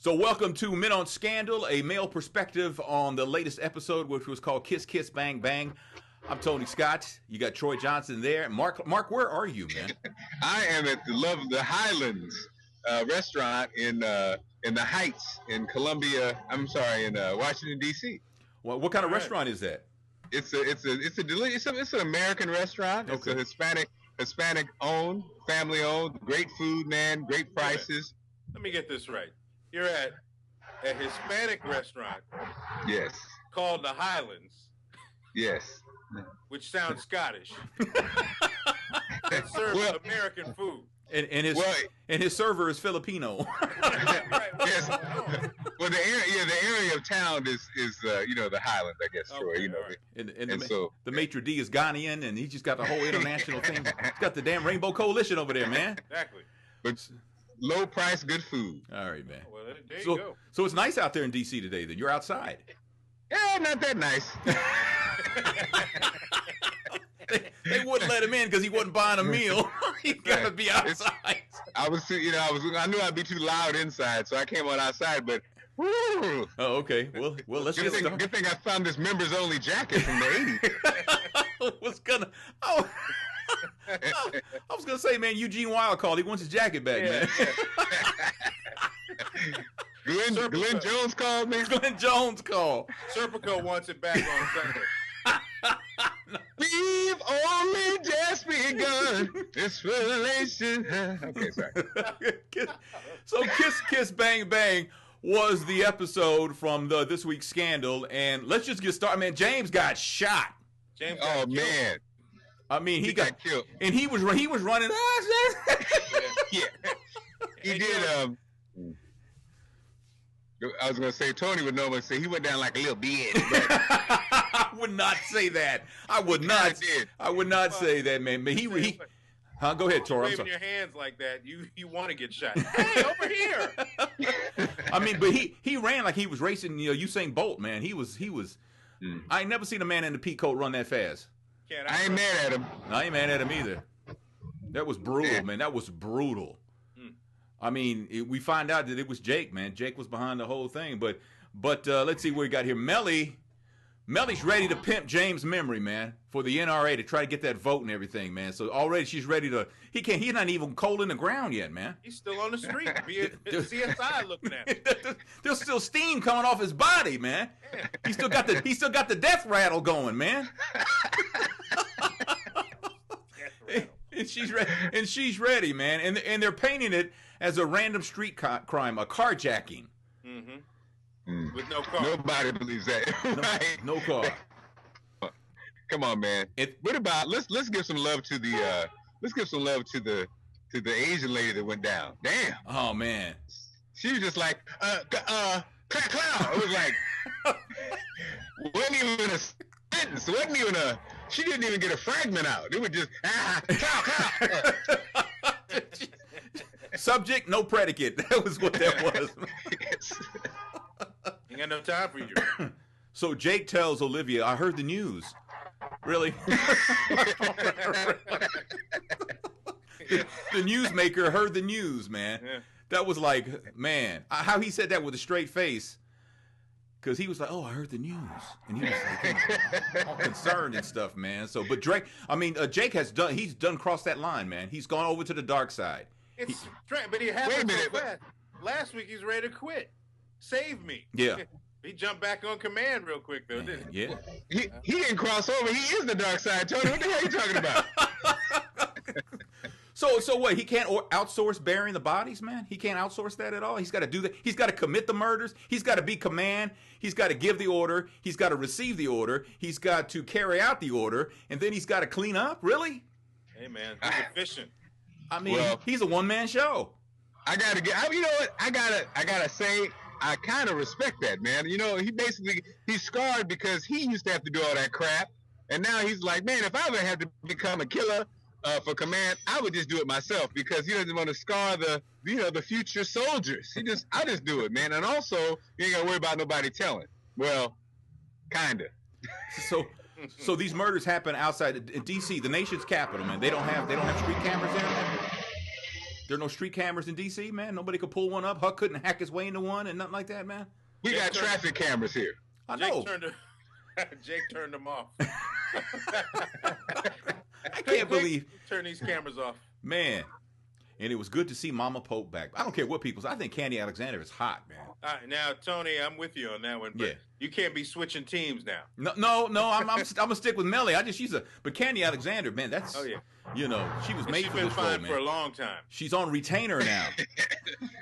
So welcome to Men on Scandal, a male perspective on the latest episode, which was called Kiss, Kiss, Bang, Bang. I'm Tony Scott. You got Troy Johnson there. Mark, where are you, man? I am at the Highlands restaurant in the Heights in Columbia. I'm sorry, in Washington D.C. Well, what kind of restaurant is that? It's an American restaurant. It's Okay. a Hispanic owned, family owned. Great food, man. Great prices. Let me get this right. You're at a Hispanic restaurant. Yes. Called the Highlands. Yes. Which sounds Scottish. It serves American food. And his server is Filipino. Right. Yes. Well, the area of town is the Highlands, I guess. Okay, Troy, right. And the so maitre d' is Ghanaian, and he just got the whole international thing. He's got the damn Rainbow Coalition over there, man. Exactly. but low price, good food. All right, man. Well, there you go. So it's nice out there in D.C. today. Then you're outside. Yeah, not that nice. They wouldn't let him in because he wasn't buying a meal. He got to be outside. I knew I'd be too loud inside, so I came on outside. But woo, Oh, okay. Well, let's get started. good thing I found this members only jacket from the '80s. I was gonna say, man, Eugene Wilde called. He wants his jacket back, man. Glenn Jones called me. Glenn Jones called. Serpico wants it back on Sunday. We've only just begun this relation. Okay, sorry. So Kiss Kiss Bang Bang was the episode from this week's scandal, and let's just get started, man. James got shot. James got killed. Man, I mean, he got killed, and he was running. yeah, he did. I was gonna say Tony would normally say he went down like a little bitch. But I would not say that. I would not say that, man. But he huh? Go ahead, Tor. I'm Waving sorry. your hands like that, you want to get shot. Hey, over here! I mean, but he ran like he was racing. Usain Bolt, man. He was. I ain't never seen a man in the pea coat run that fast. I ain't mad at him. I ain't mad at him either. That was brutal, man. That was brutal. I mean, we find out that it was Jake, man. Jake was behind the whole thing. But let's see what we got here. Melly's ready to pimp James' memory, man, for the NRA to try to get that vote and everything, man. So already she's ready to. He's not even cold in the ground yet, man. He's still on the street. CSI looking at him. There's still steam coming off his body, man. He still got the death rattle going, man. And she's ready, man. And they're painting it as a random street crime, a carjacking. Mm-hmm. With no car. Nobody believes that. Right? No car. Come on, man. What about let's give some love to the Asian lady that went down. Damn. Oh man. She was just like clap. It was like wasn't even a sentence. Wasn't even a. She didn't even get a fragment out. It was just cow. Subject, no predicate. That was what that was. Ain't got no time for you. So Jake tells Olivia, "I heard the news." Really? The newsmaker heard the news, man. Yeah. That was like, man, how he said that with a straight face. Because he was like, "Oh, I heard the news," and he was like, all concerned and stuff, man. So, but Jake has done crossed that line, man. He's gone over to the dark side. It's strange, but he happened so fast. Last week he's ready to quit. Save me. Yeah. He jumped back on command real quick though, didn't he? Yeah. He didn't cross over. He is the dark side, Tony. What the hell are you talking about? So what? He can't outsource burying the bodies, man. He can't outsource that at all. He's got to do that. He's got to commit the murders. He's got to be command. He's got to give the order. He's got to receive the order. He's got to carry out the order, and then he's got to clean up. Really? Hey man, he's efficient. I mean, he's a one-man show. You know what? I gotta say, I kind of respect that, man. You know, he's scarred because he used to have to do all that crap, and now he's like, man, if I ever had to become a killer for command, I would just do it myself because he doesn't want to scar the future soldiers. I just do it, man. And also, you ain't gotta worry about nobody telling. Well, kinda. So these murders happen outside in D.C., the nation's capital, man. They don't have street cameras there. There are no street cameras in D.C., man. Nobody could pull one up. Huck couldn't hack his way into one and nothing like that, man. We got traffic cameras here. I know. Jake turned them off. I can't believe. Turn these cameras off. Man. And it was good to see Mama Pope back. I don't care what people say. I think Candy Alexander is hot, man. Now, Tony, I'm with you on that one. But you can't be switching teams now. No. I'm gonna stick with Melly. But Candy Alexander, man, that's she was made for this role, man. She's been fine for a long time. She's on retainer now.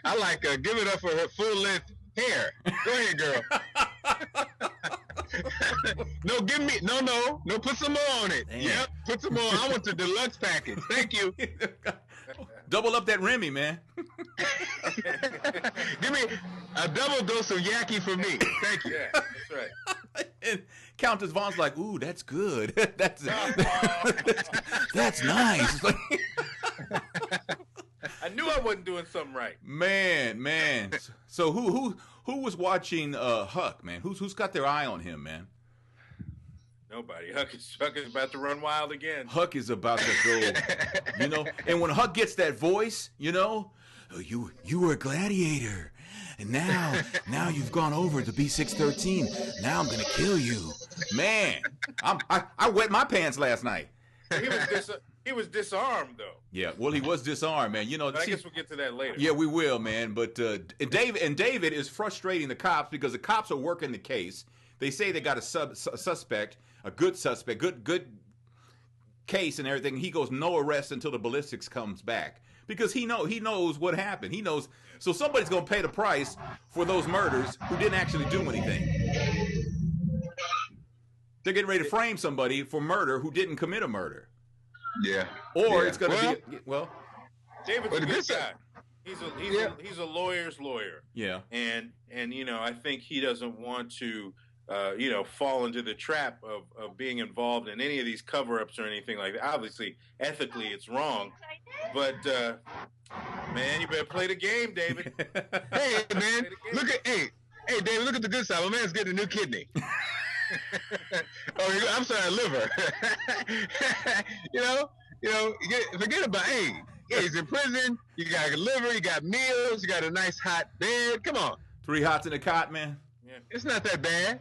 I like her. Give it up for her full length hair. Go ahead, girl. No, put some more on it. Damn. Yep, put some more. I want the deluxe package. Thank you. Double up that Remy, man. Give me a double dose of Yaki for me. Thank you. Yeah, that's right. And Countess Vaughn's like, ooh, that's good. that's nice. I knew I wasn't doing something right. Man. So who was watching Huck, man? Who's got their eye on him, man? Nobody. Huck is about to run wild again. Huck is about to go, And when Huck gets that voice, oh, you were a gladiator, and now you've gone over to B613. Now I'm gonna kill you, man. I wet my pants last night. He was disarmed though. Yeah, well, he was disarmed, man. But I guess we'll get to that later. Yeah, we will, man. But David is frustrating the cops because the cops are working the case. They say they got a suspect, a good suspect, good case and everything. He goes no arrest until the ballistics comes back because he knows what happened. He knows. So somebody's going to pay the price for those murders who didn't actually do anything. They're getting ready to frame somebody for murder who didn't commit a murder. Yeah. Or it's going to be David's a good guy. He's a lawyer's lawyer. Yeah. And I think he doesn't want to fall into the trap of being involved in any of these cover-ups or anything like that. Obviously, ethically, it's wrong. But, man, you better play the game, David. Hey, man, hey, David, look at the good side. My man's getting a new kidney. I'm sorry, liver. Forget about, he's in prison. You got a liver, you got meals, you got a nice hot bed. Come on. 3 hots in a cot, man. Yeah. It's not that bad,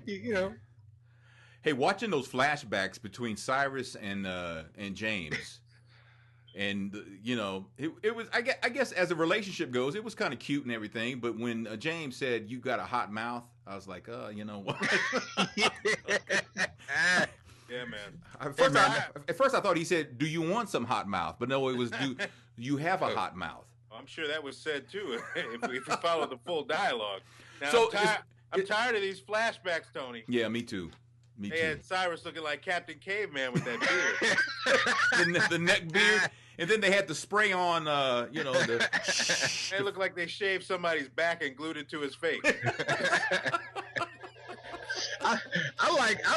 Hey, watching those flashbacks between Cyrus and James, and it was I guess as a relationship goes, it was kind of cute and everything. But when James said you got a hot mouth, I was like, you know what? Yeah, man. At first I thought he said, "Do you want some hot mouth?" But no, it was, "Do you have a hot mouth?" I'm sure that was said too. if we follow the full dialogue. Now, So I'm tired of ththese flashbacks, Tony. Yeah, me too. They had Cyrus looking like Captain Caveman with that beard. the neck beard, and then they had the spray on. They look like they shaved somebody's back and glued it to his face. I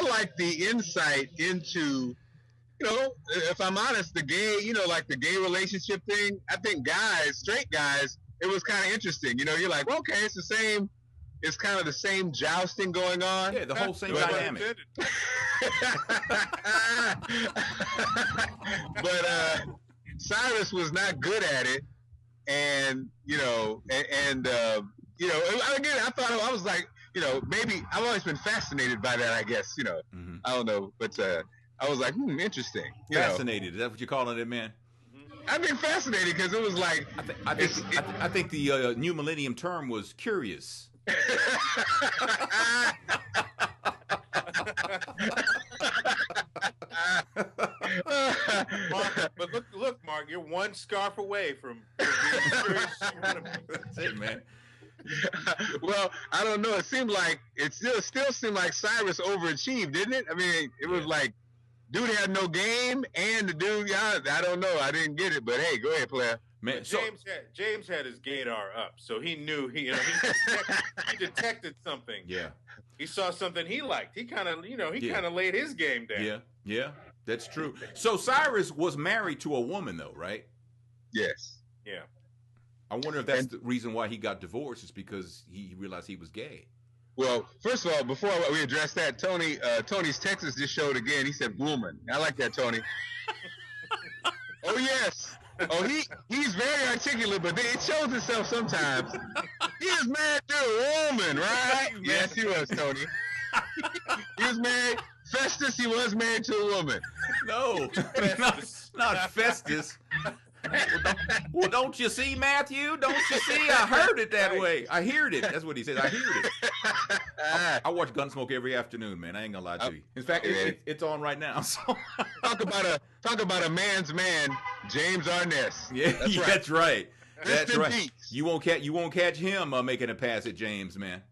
like the insight into, if I'm honest, the gay, like the gay relationship thing. I think straight guys, it was kind of interesting. You're like, well, okay, it's the same. It's kind of the same jousting going on. Yeah, the whole same dynamic. But Cyrus was not good at it, and again, I thought I was like, maybe I've always been fascinated by that. I guess Mm-hmm. I don't know, but I was like, interesting. Fascinated. Is that what you're calling it, man? I've been fascinated because it was like I think the new millennium term was curious. Mark, but look, Mark, you're one scarf away from being curious. That's it, man. Well, I don't know. It still seemed like Cyrus overachieved, didn't it? I mean, it was like, dude had no game, and the dude, I don't know. I didn't get it, but hey, go ahead, player. Man, James had his gaydar up, so he knew he detected something. Yeah, he saw something he liked. He kind of laid his game down. Yeah, that's true. So Cyrus was married to a woman, though, right? Yes. Yeah. I wonder if that's the reason why he got divorced, is because he realized he was gay. Well, first of all, before we address that, Tony's Texas just showed again. He said woman. I like that, Tony. Oh yes. Oh, he's very articulate, but it shows itself sometimes. He was married to a woman, right? Yes, he was, Tony. He was married. Festus, he was married to a woman. No, not Festus. Well, don't you see, Matthew? Don't you see? I heard it that way. I heard it. That's what he said. I heard it. I watch Gunsmoke every afternoon, man. I ain't gonna lie to you. In fact, it's on right now. So. Talk about a man's man, James Arness. Yeah, that's right. That's right. Peace. You won't catch him making a pass at James, man.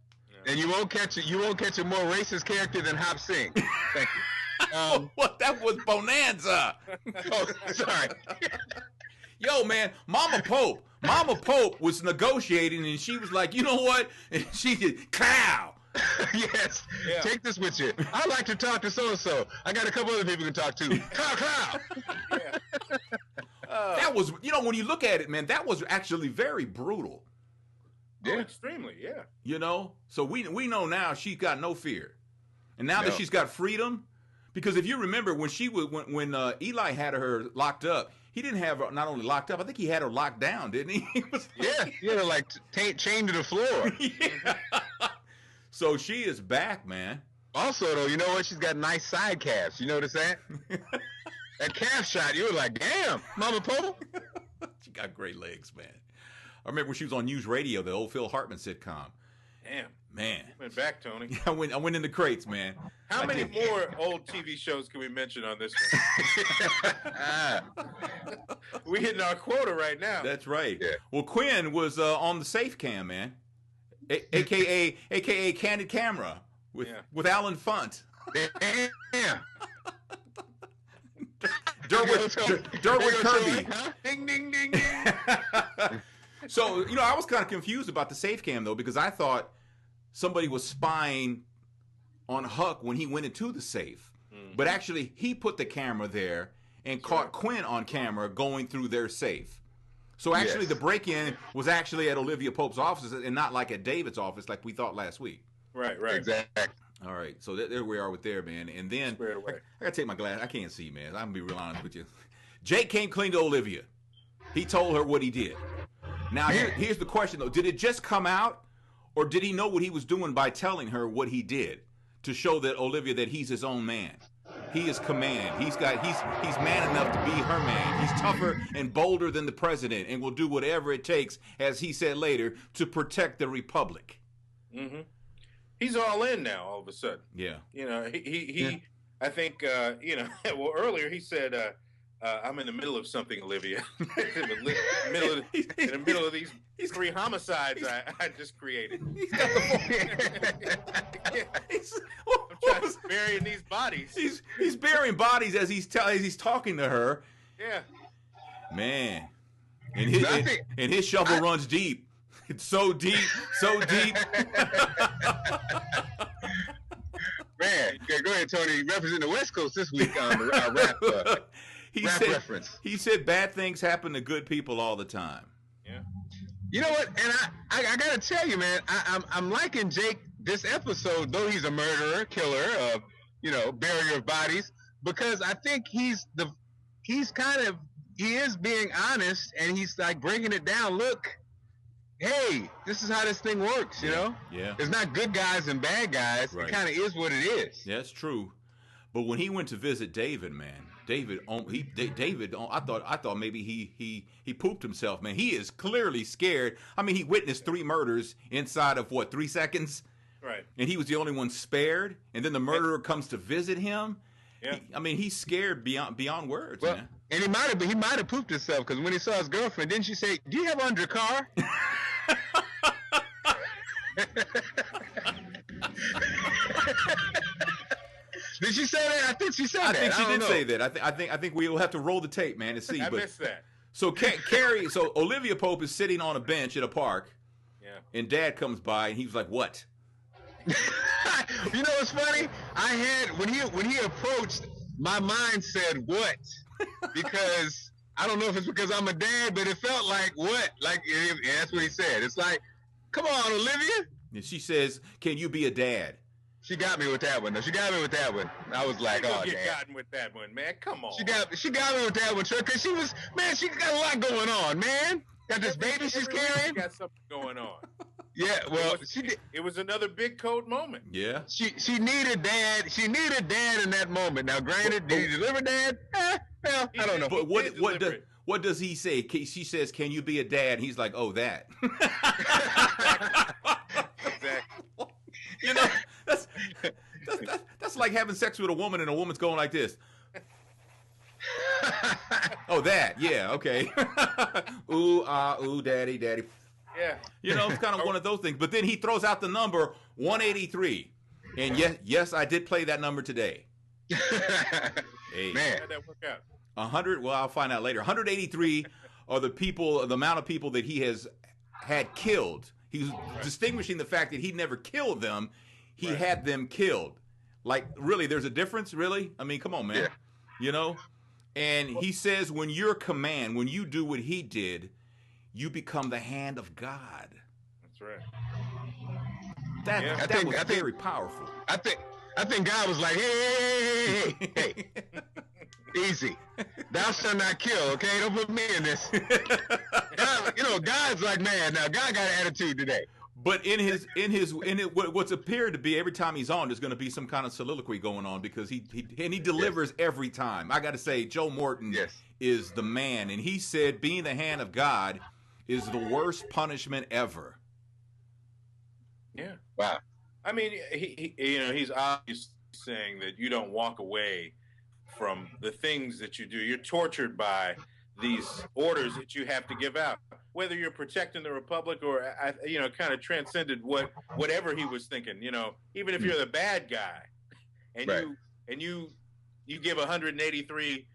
And you won't catch a more racist character than Hop Singh. Thank you. What? That was Bonanza. Oh, sorry. Yo, man, Mama Pope was negotiating, and she was like, you know what? And she did, cow. Yes. Yeah. Take this with you. I'd like to talk to so-and-so. I got a couple other people to talk to. Cow. Yeah. That was, when you look at it, man, that was actually very brutal. Yeah. Oh, extremely, yeah. So we know now she's got no fear. And now that she's got freedom, because if you remember when when Eli had her locked up, he didn't have her not only locked up, I think he had her locked down, didn't he? He had her chained to the floor. Yeah. So she is back, man. Also, though, you know what? She's got nice side calves. You notice that? That calf shot, you were like, damn, Mama Pope. She got great legs, man. I remember when she was on News Radio, the old Phil Hartman sitcom. Damn. Man. Went back, Tony. I went in the crates, man. How many more old TV shows can we mention on this one? We hitting our quota right now. That's right. Yeah. Well, Quinn was on the Safe Cam, man. AKA Candid Camera with Alan Funt. Yeah. Derwin Kirby. Huh? Ding, ding, ding, ding. So, I was kind of confused about the Safe Cam, though, because I thought somebody was spying on Huck when he went into the safe. Mm-hmm. But actually, he put the camera there and caught Quinn on camera going through their safe. So actually, the break-in was actually at Olivia Pope's office and not like at David's office like we thought last week. Right. Exactly. All right, so there we are with there, man. And then, I got to take my glass. I can't see, man. I'm going to be real honest with you. Jake came clean to Olivia. He told her what he did. Now, here's the question, though. Did it just come out, or did he know what he was doing by telling her what he did to show that Olivia that he's his own man? He is command. He's man enough to be her man. He's tougher and bolder than the president and will do whatever it takes, as he said later, to protect the republic. Mm-hmm. He's all in now, all of a sudden. Yeah. He I think, well, earlier he said, I'm in the middle of something, Olivia. in the middle of these three homicides I just created. He's got the I'm trying to bury these bodies. He's burying bodies as he's talking to her. Yeah. Man. And his shovel runs deep. It's so deep. Man, go ahead, Tony. Represent the West Coast this week on the rap. Reference. He said bad things happen to good people all the time. Yeah. You know what? And I gotta tell you, man, I'm liking Jake this episode, though he's a murderer, killer, barrier of bodies, because I think he is being honest, and he's like breaking it down. Look, hey, this is how this thing works, you know? Yeah. There's not good guys and bad guys. Right. It kind of is what it is. That's true. But when he went to visit David, man, I thought maybe he pooped himself, man. He is clearly scared. I mean, he witnessed 3 murders inside of 3 seconds? Right. And he was the only one spared, and then the murderer comes to visit him. Yeah. He's scared beyond words, man. And he might have pooped himself, because when he saw his girlfriend, didn't she say, "Do you have under car?" Did she say that? I think she said that. I think she did say that. I think we will have to roll the tape, man, to see. I missed that. So so Olivia Pope is sitting on a bench at a park. Yeah. And Dad comes by and he was like, "What?" You know what's funny? I had when he approached, my mind said "what," because I don't know if it's because I'm a dad, but it felt like "what?" Like that's what he said. It's like, "Come on, Olivia." And she says, "Can you be a dad?" She got me with that one. She got me with that one. I was like, oh, you damn. gotten with that one, man. Come on. She got me with that one, because she got a lot going on, man. Got this baby she's carrying. Got something going on. Yeah, well, it was another big coat moment. Yeah. She needed dad. She needed dad in that moment. Now, granted, did he deliver dad? Well, I don't know. But what does he say? She says, "Can you be a dad?" He's like, "Oh, that." Exactly. You know, that's like having sex with a woman and a woman's going like this. Oh, that, yeah, okay. Ooh, ooh, daddy. Yeah. You know, it's kind of one of those things. But then he throws out the number 183. And yes, I did play that number today. Hey. Man. How'd that work out? 100, well, I'll find out later. 183 are the amount of people that he has had killed. He's distinguishing the fact that he never killed them. He had them killed. Like, really, there's a difference, really? I mean, come on, man. Yeah. You know? And he says when you do what he did, you become the hand of God. That's right. That was very powerful. I think God was like, hey. Easy. Thou shalt not kill, okay? Don't put me in this. God, God's like, man, now God got an attitude today. But what's appeared to be every time he's on, there's going to be some kind of soliloquy going on because he delivers every time. I got to say, Joe Morton is the man, and he said being the hand of God is the worst punishment ever. Yeah. Wow. I mean, he's obviously saying that you don't walk away from the things that you do. You're tortured by these orders that you have to give out, whether you're protecting the republic or, kind of transcended whatever he was thinking. Even if you're the bad guy, and you give 183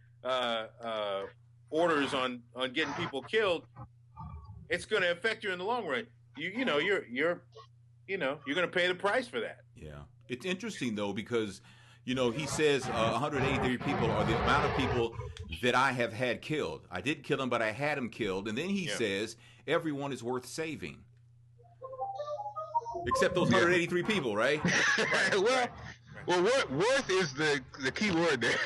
orders on getting people killed, it's going to affect you in the long run. You're going to pay the price for that. Yeah, it's interesting though because he says 183 people are the amount of people that I have had killed. I didn't kill them, but I had them killed. And then he says everyone is worth saving, except those 183 people, right? Well, worth is the key word there.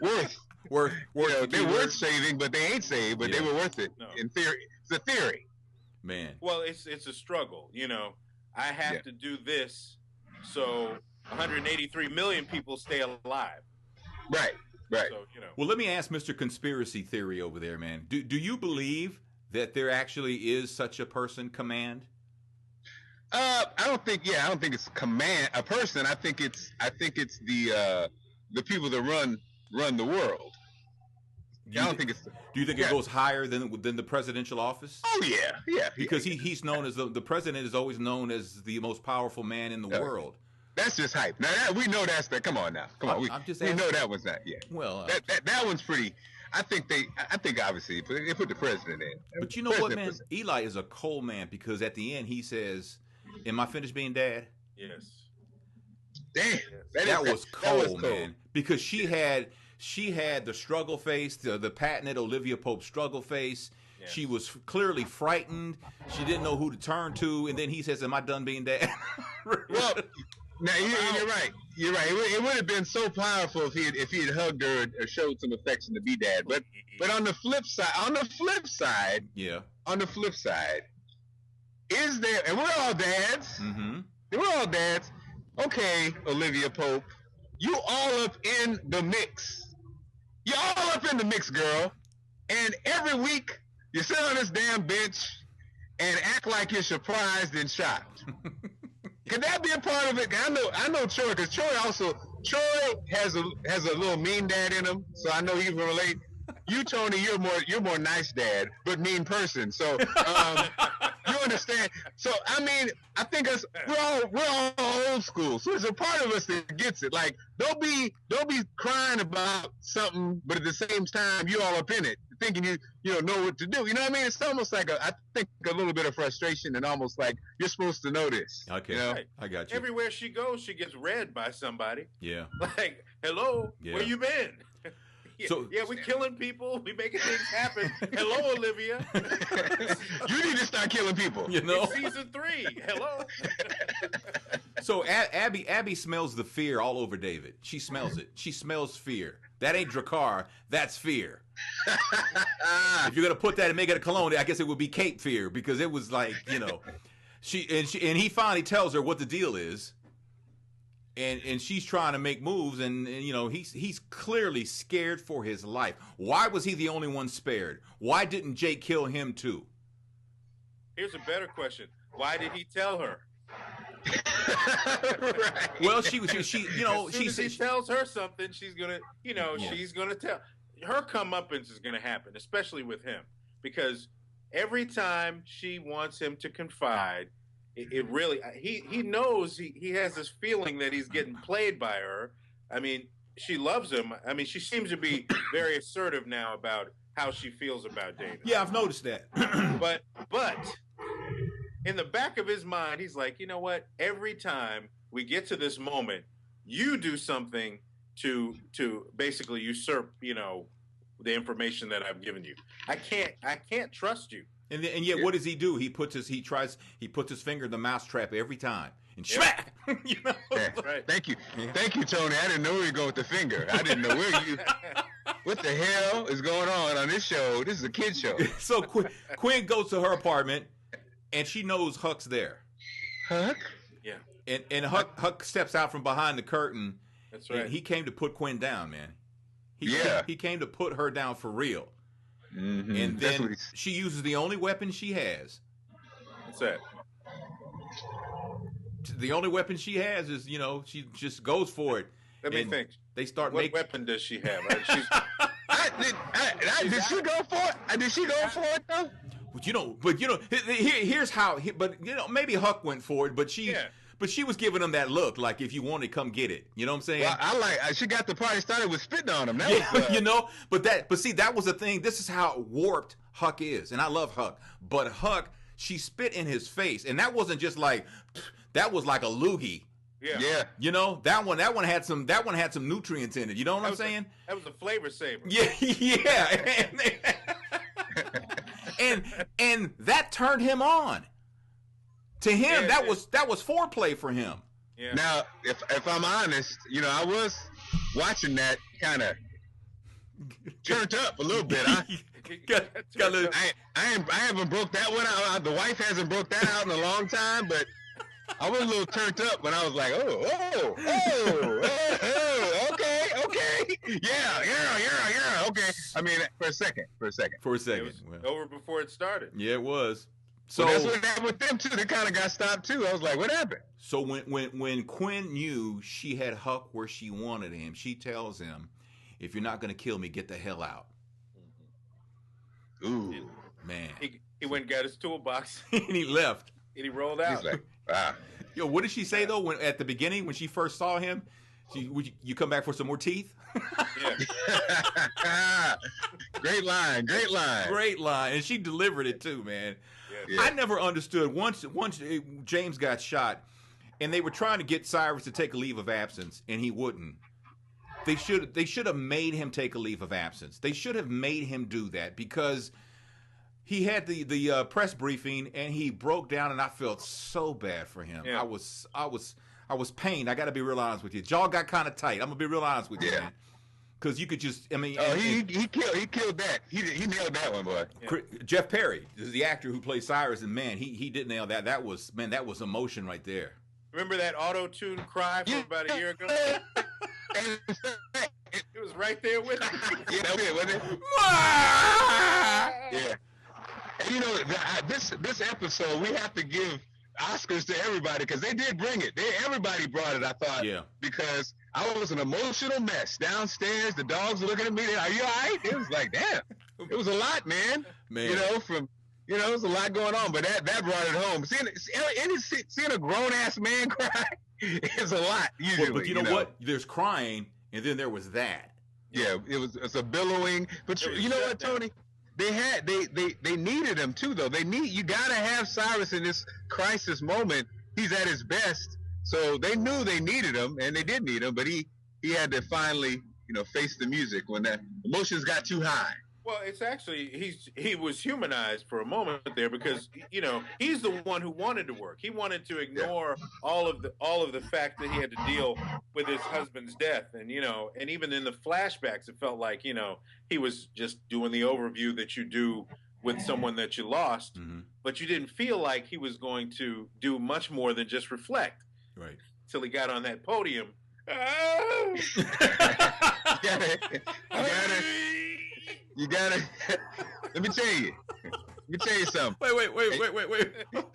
worth. They're worth saving, but they ain't saved. But they were worth it in theory. It's a theory. Man. Well, it's a struggle. I have to do this so 183 million people stay alive. Right. So, Well, let me ask Mr. Conspiracy Theory over there, man. Do you believe that there actually is such a person, command? I don't think it's a person. I think it's the people that run the world. I don't think it's. Do you think it goes higher than the presidential office? Oh yeah. Because he's known as the president is always known as the most powerful man in the world. That's just hype. Now we know that's that. Come on now. We know that was that. Yeah. Well, that one's pretty. I think obviously they put the president in. But you know what, man? Eli is a cold man because at the end he says, "Am I finished being dad?" Yes. Damn. That was cold, man. Because she had the struggle face, the patented Olivia Pope struggle face. Yes. She was clearly frightened. She didn't know who to turn to, and then he says, "Am I done being dad?" Well, now you're right. You're right. It would have been so powerful if he had hugged her or showed some affection to be dad. But on the flip side, is there? And we're all dads. Mm-hmm. We're all dads. Okay, Olivia Pope, you all up in the mix. You're all up in the mix, girl. And every week you sit on this damn bench and act like you're surprised and shocked. Could that be a part of it? I know Troy, because Troy has a little mean dad in him, so I know he can relate. You, Tony, you're more nice dad, but mean person. So you understand. So I mean, I think we're all old school. So there's a part of us that gets it. Like, don't be crying about something, but at the same time you all up in it, thinking you know what to do. You know what I mean? It's almost like I think a little bit of frustration and almost like you're supposed to know this. Okay, right. I got you. Everywhere she goes, she gets read by somebody. Yeah. Like, hello, where you been? So we're killing people. We making things happen. Hello, Olivia. You need to start killing people. It's season 3. Hello. So Abby smells the fear all over David. She smells it. She smells fear. That ain't Drakkar. That's fear. If you're gonna put that and make it a cologne, I guess it would be Cape Fear, because it was like, you know, he finally tells her what the deal is, and she's trying to make moves, and you know, he's clearly scared for his life. Why was he the only one spared? Why didn't Jake kill him too? Here's a better question: why did he tell her? Right. Well, she you know, as soon as he tells her something, she's gonna, you know, she's gonna tell her comeuppance is gonna happen, especially with him, because every time she wants him to confide, it really, he knows he has this feeling that he's getting played by her. I mean, she loves him. I mean, she seems to be very assertive now about how she feels about David. Yeah, I've noticed that. but in the back of his mind, he's like, you know what? Every time we get to this moment, you do something to basically usurp, you know, the information that I've given you. I can't trust you. And yet, what does he do? He puts his finger in the mousetrap every time, and smack. You know? Yeah. Right. Thank you, Tony. I didn't know where you go with the finger. I didn't know where you. What the hell is going on this show? This is a kid show. So Quinn goes to her apartment, and she knows Huck's there. Huck? Yeah. And Huck steps out from behind the curtain. That's right. And he came to put Quinn down, man. He came to put her down for real. Mm-hmm. And then she uses the only weapon she has. What's that? The only weapon she has is, you know, she just goes for it. Let me think. They start What weapon does she have? She's, Did she go for it? Did she go for it though? But you know, here's how. But you know, maybe Huck went for it, but she was giving him that look, like, if you want it, come get it. You know what I'm saying? Well, she got the party started with spitting on him. You know, but see, that was the thing. This is how warped Huck is, and I love Huck. But Huck, she spit in his face, and that wasn't just like, that was like a loogie. Yeah. You know, that one had some nutrients in it. You know what I'm saying? That was a flavor saver. Yeah. And that turned him on. To him, that was foreplay for him. Yeah. Now, if I'm honest, you know, I was watching that kind of turned up a little bit. I haven't broke that one out. The wife hasn't broke that out in a long time, but I was a little turned up when I was like, okay, yeah, okay. I mean, for a second. It was over before it started. Yeah, it was. So that's what happened with them too. They kind of got stopped too. I was like, what happened? So when Quinn knew she had Huck where she wanted him, she tells him, "If you're not going to kill me, get the hell out." Ooh, man. He went and got his toolbox and he left. And he rolled out. He's like, wow. Yo, what did she say though? At the beginning, when she first saw him, would you come back for some more teeth? Yeah. Great line. And she delivered it too, man. Yeah. I never understood once James got shot, and they were trying to get Cyrus to take a leave of absence, and he wouldn't. They should have made him take a leave of absence. They should have made him do that, because he had the press briefing and he broke down, and I felt so bad for him. Yeah. I was pained. I got to be real honest with you. Jaw got kind of tight. I'm gonna be real honest with you, man. Because you could just, I mean, he killed that. He nailed that one, boy. Yeah. Jeff Perry is the actor who plays Cyrus, and man, he did nail that. That was emotion right there. Remember that auto-tune cry from about a year ago? It was right there with him. Yeah, that was it, wasn't it? Yeah. And you know, this episode, we have to give Oscars to everybody, because they did bring it. Everybody brought it, I thought. Yeah. Because I was an emotional mess downstairs. The dogs were looking at me. Are you all right? It was like, damn. It was a lot, man. You know, it was a lot going on, but that brought it home. Seeing a grown ass man cry is a lot usually. But you know what? There's crying, and then there was that. Yeah, it's a billowing. But you know what, Tony? They needed him too, though. You gotta have Cyrus in this crisis moment. He's at his best, so they knew they needed him, and they did need him. But he had to finally, you know, face the music when the emotions got too high. Well, it's actually he was humanized for a moment there because he's the one who wanted to work. He wanted to ignore all of the fact that he had to deal with his husband's death, and even in the flashbacks, it felt like he was just doing the overview that you do with someone that you lost, but you didn't feel like he was going to do much more than just reflect. Right. Till he got on that podium. You gotta. Let me tell you something. Wait.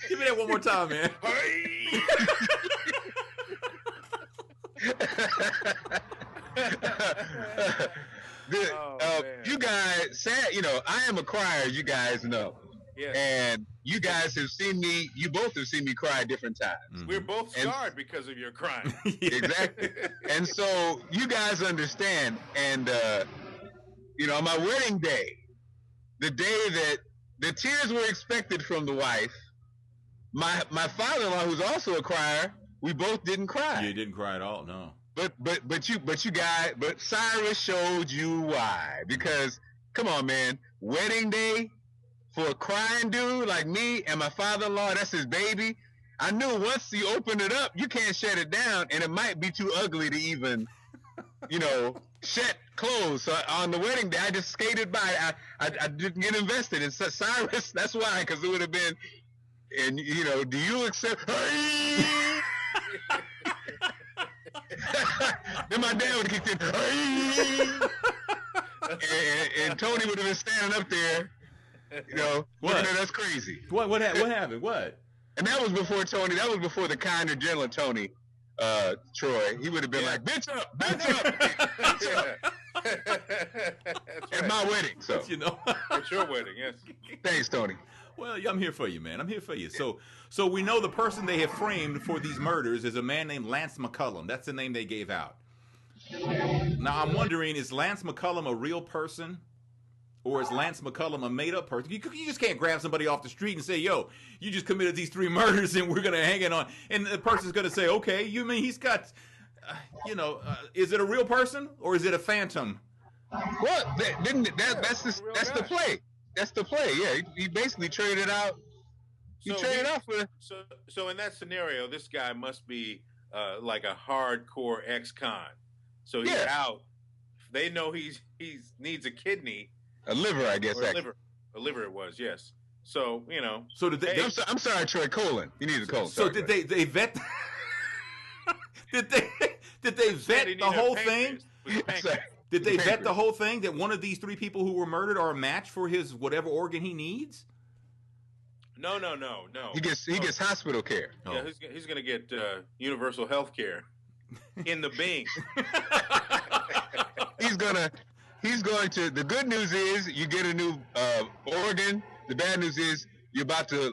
Give me that one more time, man. You guys, I am a crier, you guys know. Yes. And you guys have seen me, you both have seen me cry at different times. We're both scarred because of your crying. Exactly. And so you guys understand. And, on my wedding day, the day that the tears were expected from the wife, my father-in-law, who's also a crier, we both didn't cry. You didn't cry at all, no. But Cyrus showed you why. Because, come on, man, wedding day for a crying dude like me and my father-in-law, that's his baby. I knew once you open it up, you can't shut it down, and it might be too ugly to even, shut close. So on the wedding day, I just skated by. I didn't get invested in Cyrus. That's why, because it would have been, and do you accept? Then my dad would have kicked in, and Tony would have been standing up there, looking at us crazy. What happened? What? And that was before Tony. That was before the kinder, gentler Tony. Troy, he would have been like, bitch up, bitch up. At my wedding, so. At your wedding, yes. Thanks, Tony. Well, I'm here for you, man. I'm here for you. So we know the person they have framed for these murders is a man named Lance McCullum. That's the name they gave out. Now, I'm wondering, is Lance McCullum a real person? Or is Lance McCullum a made-up person? You just can't grab somebody off the street and say, yo, you just committed these 3 murders and we're going to hang it on. And the person's going to say, okay, you mean he's got, is it a real person or is it a phantom? Well, that's the play. That's the play, yeah. He basically traded out. So in that scenario, this guy must be like a hardcore ex-con. So he's out. They know he needs a kidney. A liver, I guess. A liver it was, yes. So, So did they? I'm sorry, Troy. Colon. You need a colon. So did they vet? did they vet the whole thing? Did they vet the whole thing that one of these 3 people who were murdered are a match for his whatever organ he needs? No. He gets hospital care. Yeah, he's going to get universal health care in the Bing. He's going to. The good news is you get a new organ. The bad news is you're about to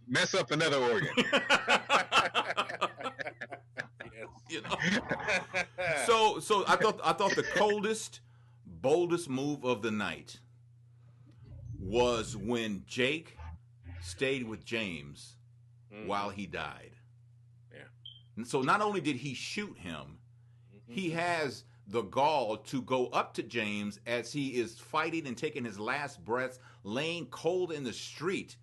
mess up another organ. So I thought the coldest, boldest move of the night was when Jake stayed with James while he died. Yeah. And so not only did he shoot him, he has the gall to go up to James as he is fighting and taking his last breaths, laying cold in the street,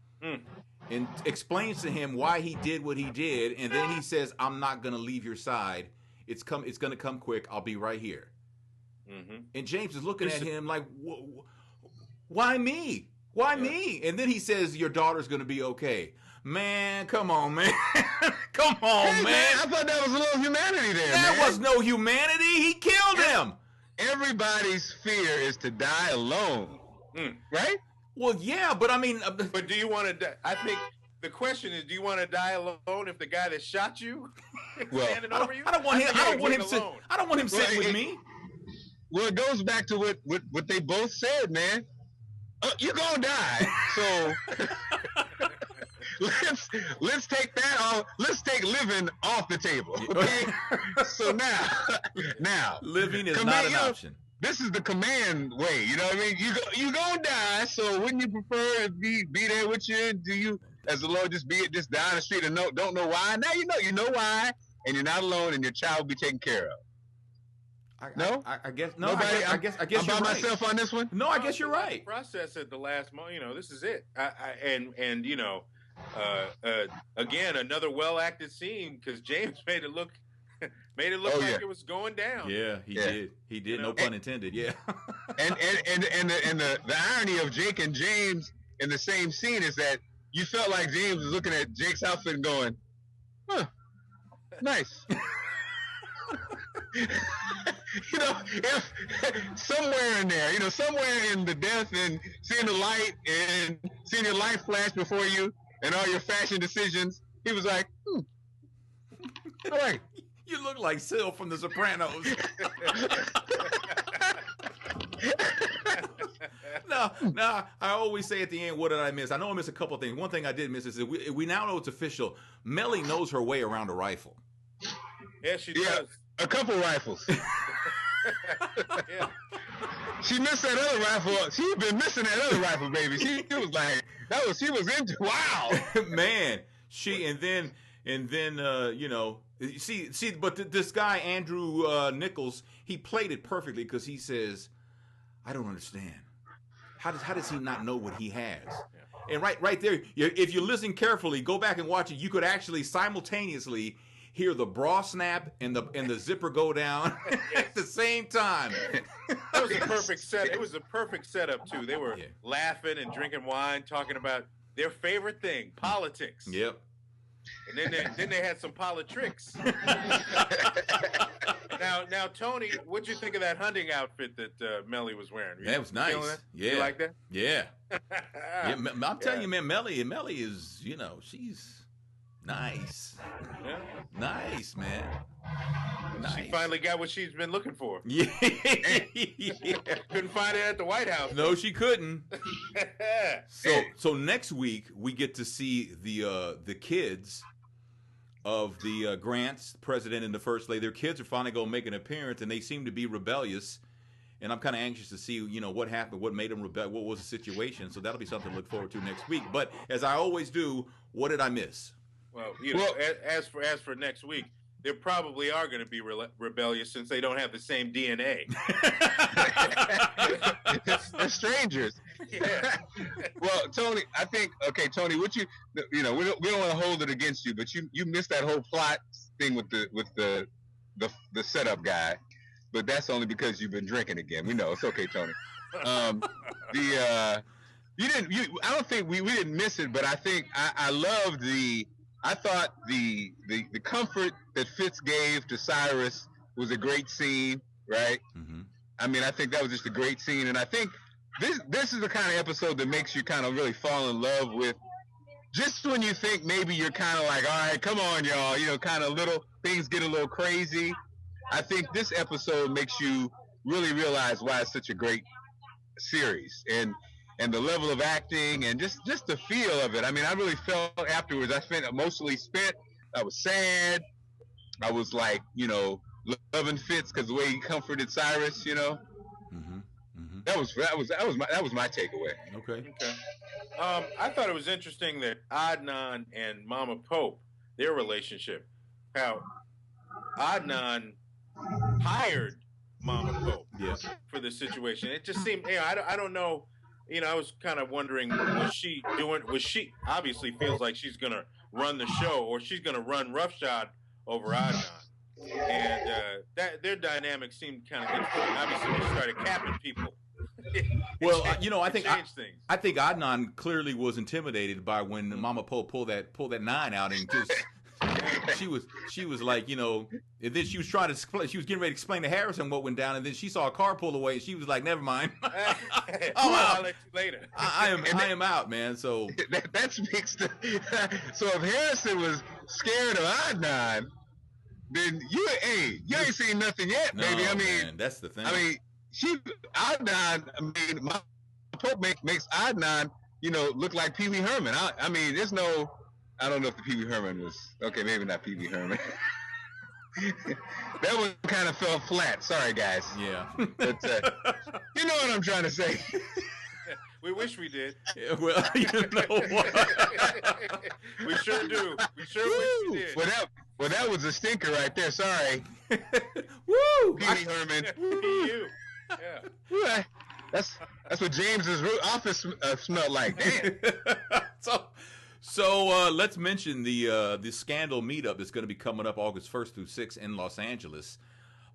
and explains to him why he did what he did, and then he says, "I'm not going to leave your side. It's going to come quick. I'll be right here." And James is looking at him like, "Why me? Why me?" And then he says, "Your daughter's going to be okay." Man, come on, man. Come on, man. I thought that was a little humanity there, man. There was no humanity. He killed him. Everybody's fear is to die alone. Right? Well, yeah, but I mean... but do you want to die? I think the question is, do you want to die alone if the guy that shot you is standing over you? I don't want him sitting with me. Well, it goes back to what they both said, man. You're going to die. So... Let's take that off. Let's take living off the table. Okay. So now living is not an option. This is the command way. You know what I mean? You gonna die. So wouldn't you prefer to be there with you? Do you, as the Lord, just down the street and don't know why? Now you know why, and you're not alone, and your child will be taken care of. No, I guess no. Nobody. I guess I'm you're by right. myself on this one. No, I guess you're right. Process at the last moment. This is it. And again, another well acted scene because James made it look like it was going down. Yeah, he did. He did. No pun intended. Yeah. and the irony of Jake and James in the same scene is that you felt like James was looking at Jake's outfit and going, "Huh, nice." If somewhere in there, somewhere in the death and seeing the light and seeing your life flash before you and all your fashion decisions, he was like, all right. You look like Sil from The Sopranos. No, I always say at the end, what did I miss? I know I missed a couple of things. One thing I did miss is that we now know it's official. Melly knows her way around a rifle. Yeah, she does. A couple rifles. Yeah. She missed that other rifle. She'd been missing that other rifle, baby. She was like, she was into, wow. Man, but this guy, Andrew Nichols, he played it perfectly because he says, I don't understand. How does he not know what he has? Yeah. And right there, if you listen carefully, go back and watch it, you could actually simultaneously hear the bra snap and the zipper go down at the same time. That was a perfect set. It was a perfect setup too. They were laughing and drinking wine, talking about their favorite thing, politics. Yep. And then they had some politics. Now, Tony, what'd you think of that hunting outfit that Melly was wearing? That was nice. Yeah. You like that? Yeah. I'm telling you, man, Melly is, she's nice. Yeah. Nice, man. Nice. She finally got what she's been looking for. Yeah. Couldn't find it at the White House. No, she couldn't. So next week we get to see the kids of the Grants, the president and the first lady. Their kids are finally going to make an appearance, and they seem to be rebellious. And I'm kind of anxious to see, what happened, what made them rebel, what was the situation. So that'll be something to look forward to next week. But as I always do, what did I miss? Well, as for next week, they probably are going to be rebellious since they don't have the same DNA. They're strangers. Yeah. Well, Tony, I think Tony, we don't want to hold it against you, but you missed that whole plot thing with the setup guy, but that's only because you've been drinking again. We know it's okay, Tony. I don't think we didn't miss it, but I think I thought the comfort that Fitz gave to Cyrus was a great scene, right? Mm-hmm. I mean, I think that was just a great scene, and I think this is the kind of episode that makes you kind of really fall in love with. Just when you think maybe you're kind of like, all right, come on, y'all, kind of little things get a little crazy. I think this episode makes you really realize why it's such a great series, and the level of acting and just the feel of it. I mean, I really felt afterwards. I was sad. I was like, loving Fitz because the way he comforted Cyrus. Mm-hmm. Mm-hmm. That was my takeaway. Okay. I thought it was interesting that Adnan and Mama Pope, their relationship, how Adnan hired Mama Pope for the situation. It just seemed, I don't know. I was kind of wondering, was she obviously feels like she's going to run the show, or she's going to run roughshod over Adnan. And their dynamic seemed kind of interesting. Obviously, they started capping people. Well, I think Adnan clearly was intimidated by when Mama Pope pulled that 9 out and just she was like, and then she was getting ready to explain to Harrison what went down, and then she saw a car pull away, and she was like, never mind. I'll let you later. I am out, man. So that speaks to. So if Harrison was scared of Adnan, then you ain't seen nothing yet, baby. I mean, man, that's the thing. I mean, my Pope makes Adnan, look like Pee Wee Herman. I mean, there's no. I don't know if the Pee Wee Herman was okay. Maybe not Pee Wee Herman. That one kind of fell flat. Sorry, guys. Yeah. But you know what I'm trying to say. We wish we did. Yeah, well, you know what? We sure do. We sure wish we did. Well, that was a stinker right there. Sorry. Woo! Pee Wee Herman. You. Yeah. That's what James's office smelled like. Damn. So let's mention the Scandal meetup that's going to be coming up August 1st through 6th in Los Angeles.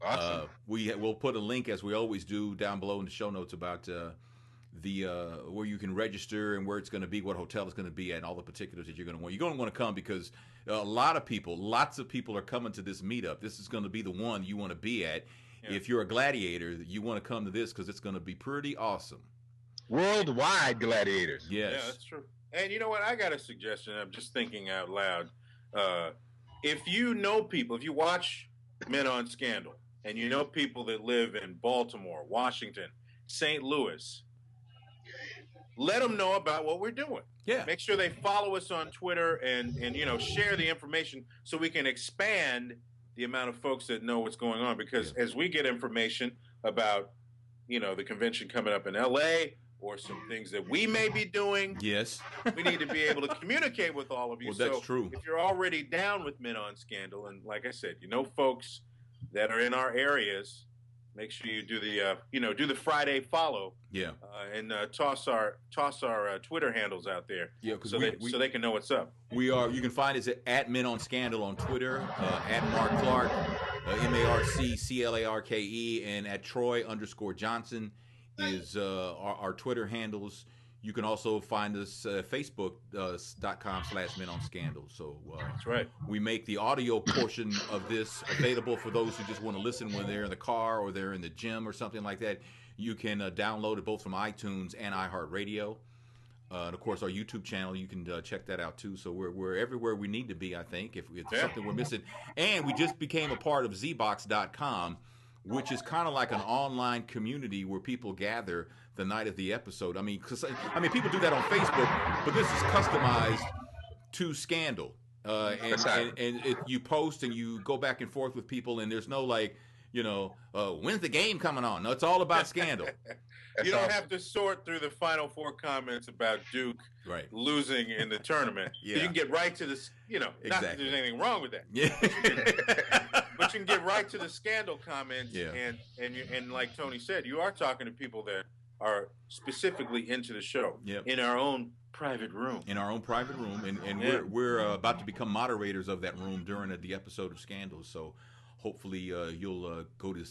Awesome. We'll put a link, as we always do, down below in the show notes about where you can register and where it's going to be, what hotel it's going to be at, and all the particulars that you're going to want. You're going to want to come because lots of people are coming to this meetup. This is going to be the one you want to be at. Yeah. If you're a gladiator, you want to come to this because it's going to be pretty awesome. Worldwide gladiators. Yes. Yeah, that's true. And you know what? I got a suggestion. I'm just thinking out loud. If you know people, if you watch Men on Scandal, and you know people that live in Baltimore, Washington, St. Louis, let them know about what we're doing. Yeah. Make sure they follow us on Twitter and share the information so we can expand the amount of folks that know what's going on. Because as we get information about, the convention coming up in LA or some things that we may be doing, yes, we need to be able to communicate with all of you. Well, that's true. If you're already down with Men on Scandal, and like I said, folks that are in our areas, make sure you do the Friday follow. Yeah. And toss our Twitter handles out there. Yeah, so they can know what's up. You can find us at Men on Scandal on Twitter, at Mark Clark, MarkClarke, and at Troy_Johnson is our Twitter handles. You can also find us Facebook.com/Men on Scandal. So that's right. We make the audio portion of this available for those who just want to listen when they're in the car or they're in the gym or something like that. You can download it both from iTunes and iHeartRadio. And of course, our YouTube channel, you can check that out too. So we're everywhere we need to be, I think, if it's something we're missing. And we just became a part of ZBox.com, which is kind of like an online community where people gather the night of the episode. I mean, people do that on Facebook, but this is customized to Scandal. You post and you go back and forth with people, and there's no when's the game coming on? No, it's all about Scandal. You don't have to sort through the Final Four comments about Duke losing in the tournament. Yeah. You can get right to this, not that there's anything wrong with that. Yeah. But you can get right to the Scandal comments. Yeah. And like Tony said, you are talking to people that are specifically into the show in our own private room. In our own private room. And we're about to become moderators of that room during the episode of Scandal. So hopefully you'll go to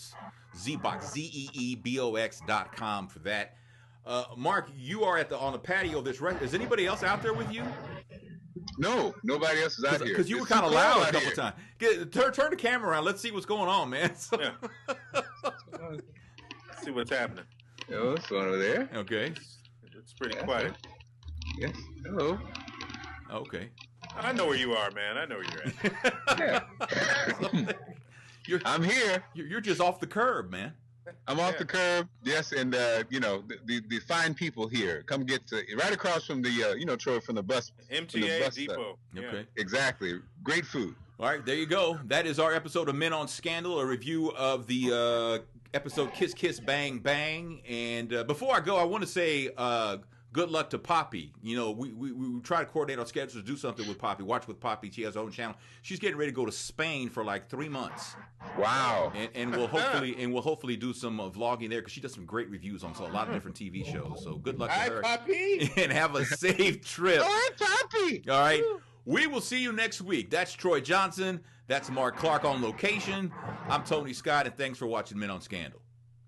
ZBox, ZEEBOX.com for that. Mark, you are on the patio of this restaurant. Is anybody else out there with you? No, nobody else is out here. Because you were kind of loud a couple times. Turn the camera around. Let's see what's going on, man. Let's see what's happening. Oh, it's one over there. Okay. It's pretty quiet. Yes. Hello. Okay. I know where you are, man. I know where you're at. I'm here. You're just off the curb, man. I'm off the curb, yes, and the fine people here come get right across from the Troy, from the bus MTA depot. Okay, exactly. Great food. All right, there you go. That is our episode of Men on Scandal, a review of the episode Kiss Kiss Bang Bang. And before I go, I want to say good luck to Poppy. We try to coordinate our schedules to do something with Poppy. Watch with Poppy. She has her own channel. She's getting ready to go to Spain for like 3 months. Wow! And we'll hopefully do some vlogging there because she does some great reviews on a lot of different TV shows. So good luck to her. Hi, Poppy. And have a safe trip. Hi, Poppy. All right. We will see you next week. That's Troy Johnson. That's Mark Clark on location. I'm Tony Scott, and thanks for watching Men on Scandal.